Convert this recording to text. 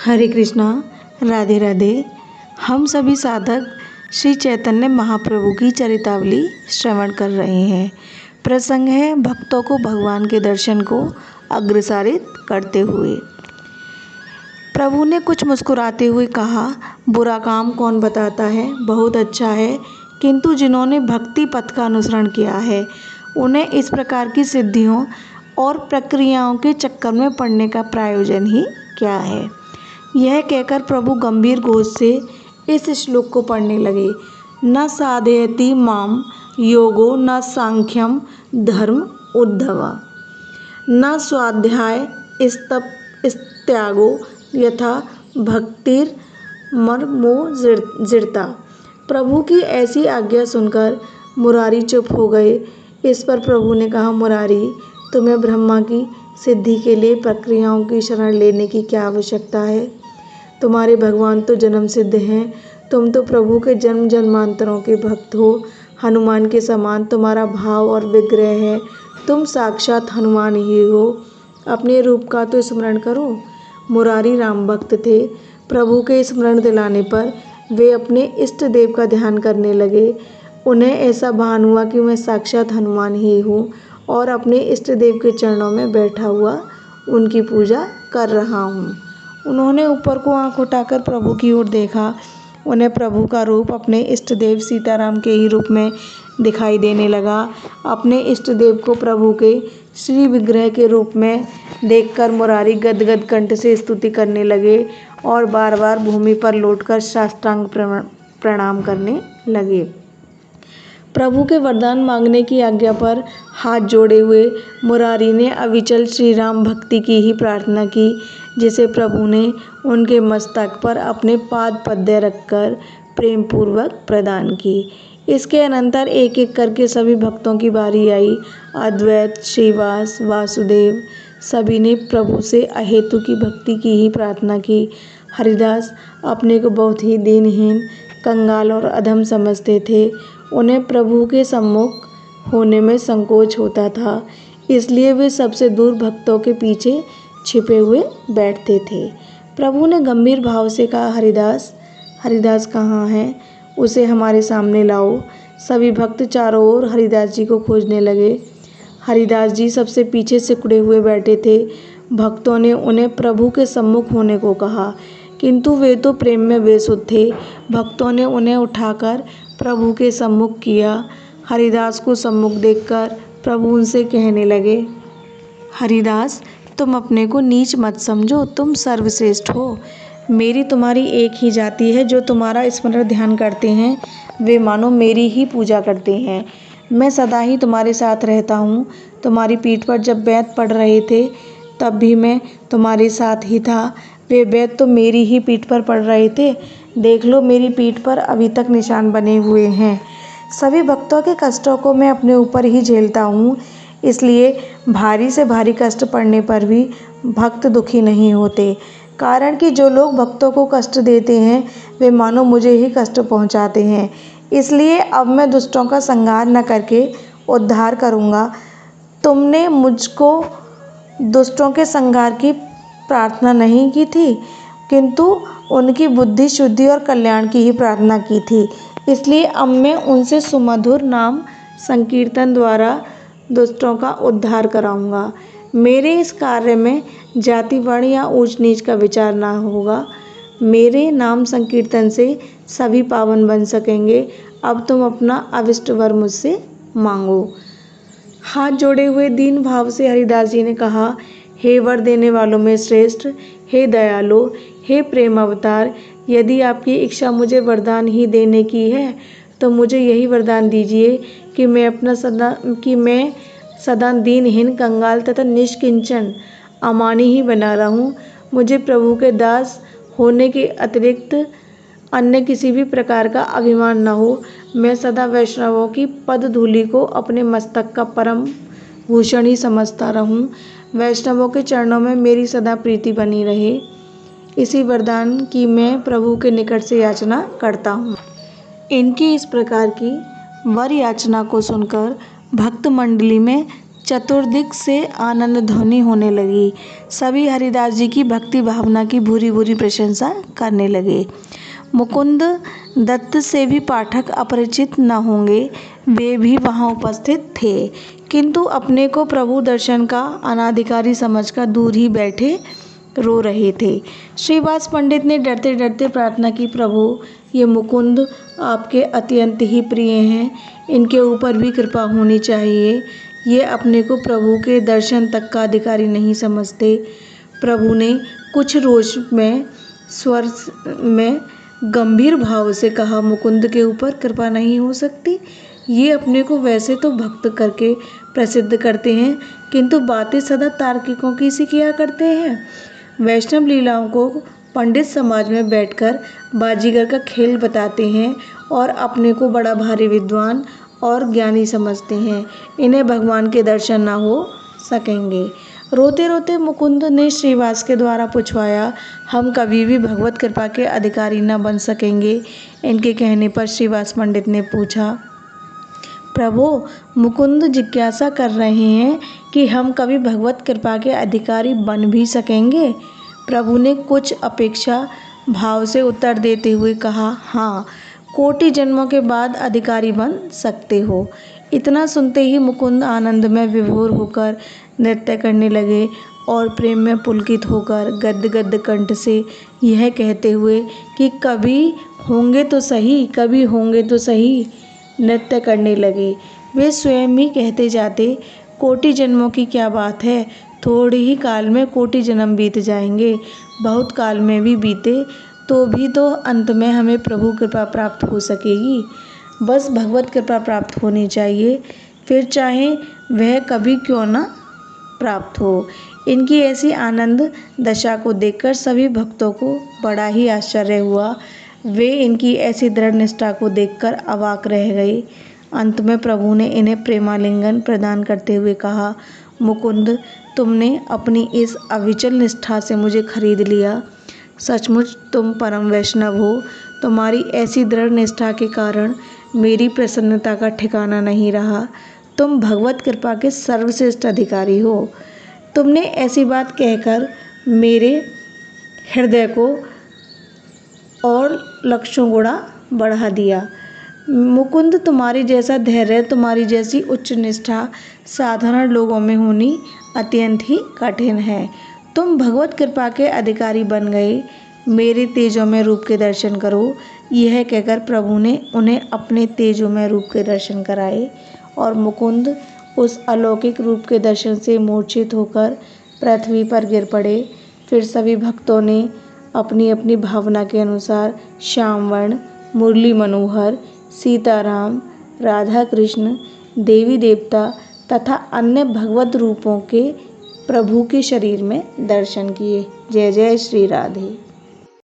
हरे कृष्णा, राधे राधे। हम सभी साधक श्री चैतन्य महाप्रभु की चरितावली श्रवण कर रहे हैं। प्रसंग है भक्तों को भगवान के दर्शन को अग्रसारित करते हुए। प्रभु ने कुछ मुस्कुराते हुए कहा, बुरा काम कौन बताता है, बहुत अच्छा है, किंतु जिन्होंने भक्ति पथ का अनुसरण किया है उन्हें इस प्रकार की सिद्धियों और प्रक्रियाओं के चक्कर में पड़ने का प्रयोजन ही क्या है। यह कहकर प्रभु गंभीर घोष से इस श्लोक को पढ़ने लगे। न साधयति माम योगो न सांख्यम धर्म उद्धवा न स्वाध्याय त्यागो यथा भक्तिर मर्मो जिरता। प्रभु की ऐसी आज्ञा सुनकर मुरारी चुप हो गए। इस पर प्रभु ने कहा, मुरारी, तुम्हें ब्रह्मा की सिद्धि के लिए प्रक्रियाओं की शरण लेने की क्या आवश्यकता है। तुम्हारे भगवान तो जन्म सिद्ध हैं। तुम तो प्रभु के जन्म जन्मांतरों के भक्त हो। हनुमान के समान तुम्हारा भाव और विग्रह है। तुम साक्षात हनुमान ही हो। अपने रूप का तो स्मरण करो। मुरारी राम भक्त थे। प्रभु के स्मरण दिलाने पर वे अपने इष्ट देव का ध्यान करने लगे। उन्हें ऐसा भान हुआ कि मैं साक्षात हनुमान ही हूँ और अपने इष्ट देव के चरणों में बैठा हुआ उनकी पूजा कर रहा हूँ। उन्होंने ऊपर को आंख उठाकर प्रभु की ओर देखा। उन्हें प्रभु का रूप अपने इष्ट देव सीताराम के ही रूप में दिखाई देने लगा। अपने इष्ट देव को प्रभु के श्री विग्रह के रूप में देखकर मुरारी गदगद कंठ से स्तुति करने लगे और बार बार भूमि पर लौटकर साष्टांग प्रणाम करने लगे। प्रभु के वरदान मांगने की आज्ञा पर हाथ जोड़े हुए मुरारी ने अविचल श्री राम भक्ति की ही प्रार्थना की, जिसे प्रभु ने उनके मस्तक पर अपने पाद पद्य रखकर प्रेम पूर्वक प्रदान की। इसके अनंतर एक एक करके सभी भक्तों की बारी आई। अद्वैत, श्रीवास, वासुदेव सभी ने प्रभु से अहेतु की भक्ति की ही प्रार्थना की। हरिदास अपने को बहुत ही दीनहीन, कंगाल और अधम समझते थे। उन्हें प्रभु के सम्मुख होने में संकोच होता था, इसलिए वे सबसे दूर भक्तों के पीछे छिपे हुए बैठते थे। प्रभु ने गंभीर भाव से कहा, हरिदास, हरिदास कहाँ है, उसे हमारे सामने लाओ। सभी भक्त चारों ओर हरिदास जी को खोजने लगे। हरिदास जी सबसे पीछे सिकुड़े हुए बैठे थे। भक्तों ने उन्हें प्रभु के सम्मुख होने को कहा, किंतु वे तो प्रेम में बेसुध थे। भक्तों ने उन्हें उठाकर प्रभु के सम्मुख किया। हरिदास को सम्मुख देखकर प्रभु उनसे कहने लगे, हरिदास, तुम अपने को नीच मत समझो, तुम सर्वश्रेष्ठ हो। मेरी तुम्हारी एक ही जाति है। जो तुम्हारा स्मरण ध्यान करते हैं वे मानो मेरी ही पूजा करते हैं। मैं सदा ही तुम्हारे साथ रहता हूँ। तुम्हारी पीठ पर जब वैद्य पढ़ रहे थे तब भी मैं तुम्हारे साथ ही था। वे वैद्य तो मेरी ही पीठ पर पढ़ रहे थे। देख लो, मेरी पीठ पर अभी तक निशान बने हुए हैं। सभी भक्तों के कष्टों को मैं अपने ऊपर ही झेलता हूँ, इसलिए भारी से भारी कष्ट पड़ने पर भी भक्त दुखी नहीं होते। कारण कि जो लोग भक्तों को कष्ट देते हैं वे मानो मुझे ही कष्ट पहुँचाते हैं। इसलिए अब मैं दुष्टों का संहार न करके उद्धार करूँगा। तुमने मुझको दुष्टों के संहार की प्रार्थना नहीं की थी, किंतु उनकी बुद्धि शुद्धि और कल्याण की ही प्रार्थना की थी। इसलिए अब मैं उनसे सुमधुर नाम संकीर्तन द्वारा दुष्टों का उद्धार कराऊंगा। मेरे इस कार्य में जाति वर्ण या ऊंच नीच का विचार ना होगा। मेरे नाम संकीर्तन से सभी पावन बन सकेंगे। अब तुम अपना अविष्ट वर मुझसे मांगो। हाथ जोड़े हुए दीन भाव से हरिदास जी ने कहा, हे वर देने वालों में श्रेष्ठ, हे दयालु, हे प्रेम अवतार, यदि आपकी इच्छा मुझे वरदान ही देने की है तो मुझे यही वरदान दीजिए कि मैं सदा दीनहीन, कंगाल तथा निष्किंचन अमानी ही बना रहूं। मुझे प्रभु के दास होने के अतिरिक्त अन्य किसी भी प्रकार का अभिमान न हो। मैं सदा वैष्णवों की पद धूलि को अपने मस्तक का परम भूषण ही समझता रहूं। वैष्णवों के चरणों में मेरी सदा प्रीति बनी रहे। इसी वरदान की मैं प्रभु के निकट से याचना करता हूँ। इनकी इस प्रकार की वर याचना को सुनकर भक्त मंडली में चतुर्दिक से आनंद ध्वनि होने लगी। सभी हरिदास जी की भक्ति भावना की भूरी भूरी प्रशंसा करने लगे। मुकुंद दत्त से भी पाठक अपरिचित न होंगे, वे भी वहां उपस्थित थे, किंतु अपने को प्रभु दर्शन का अनाधिकारी समझकर दूर ही बैठे रो रहे थे। श्रीवास पंडित ने डरते डरते प्रार्थना की, प्रभु ये मुकुंद आपके अत्यंत ही प्रिय हैं, इनके ऊपर भी कृपा होनी चाहिए। ये अपने को प्रभु के दर्शन तक का अधिकारी नहीं समझते। प्रभु ने कुछ रोष में स्वर में गंभीर भाव से कहा, मुकुंद के ऊपर कृपा नहीं हो सकती। ये अपने को वैसे तो भक्त करके प्रसिद्ध करते हैं, किंतु बातें सदा तार्किकों की सी किया करते हैं। वैष्णव लीलाओं को पंडित समाज में बैठकर बाजीगर का खेल बताते हैं और अपने को बड़ा भारी विद्वान और ज्ञानी समझते हैं। इन्हें भगवान के दर्शन ना हो सकेंगे। रोते रोते मुकुंद ने श्रीवास के द्वारा पूछवाया, हम कभी भी भगवत कृपा के अधिकारी न बन सकेंगे। इनके कहने पर श्रीवास पंडित ने पूछा, प्रभु मुकुंद जिज्ञासा कर रहे हैं कि हम कभी भगवत कृपा के अधिकारी बन भी सकेंगे। प्रभु ने कुछ अपेक्षा भाव से उत्तर देते हुए कहा, हाँ, कोटि जन्मों के बाद अधिकारी बन सकते हो। इतना सुनते ही मुकुंद आनंद में विभोर होकर नृत्य करने लगे और प्रेम में पुलकित होकर गद्य गद्य कंठ से यह कहते हुए कि कभी होंगे तो सही, कभी होंगे तो सही, नृत्य करने लगे। वे स्वयं ही कहते जाते, कोटि जन्मों की क्या बात है, थोड़े ही काल में कोटि जन्म बीत जाएंगे। बहुत काल में भी बीते तो भी तो अंत में हमें प्रभु कृपा प्राप्त हो सकेगी। बस भगवत कृपा प्राप्त होनी चाहिए, फिर चाहे वह कभी क्यों ना प्राप्त हो। इनकी ऐसी आनंद दशा को देखकर सभी भक्तों को बड़ा ही आश्चर्य हुआ। वे इनकी ऐसी दृढ़ निष्ठा को देखकर अवाक रह गए। अंत में प्रभु ने इन्हें प्रेमालिंगन प्रदान करते हुए कहा, मुकुंद, तुमने अपनी इस अविचल निष्ठा से मुझे खरीद लिया। सचमुच तुम परम वैष्णव हो। तुम्हारी ऐसी दृढ़ निष्ठा के कारण मेरी प्रसन्नता का ठिकाना नहीं रहा। तुम भगवत कृपा के सर्वश्रेष्ठ अधिकारी हो। तुमने ऐसी बात कहकर मेरे हृदय को और लक्षों गुणा बढ़ा दिया। मुकुंद, तुम्हारी जैसा धैर्य, तुम्हारी जैसी उच्च निष्ठा साधारण लोगों में होनी अत्यंत ही कठिन है। तुम भगवत कृपा के अधिकारी बन गए। मेरे तेजोमय रूप के दर्शन करो। यह कहकर प्रभु ने उन्हें अपने तेजोमय रूप के दर्शन कराए और मुकुंद उस अलौकिक रूप के दर्शन से मूर्छित होकर पृथ्वी पर गिर पड़े। फिर सभी भक्तों ने अपनी अपनी भावना के अनुसार श्यामवर्ण, मुरली मनोहर, सीताराम, राधा कृष्ण, देवी देवता तथा अन्य भगवत रूपों के प्रभु के शरीर में दर्शन किए। जय जय श्री राधे।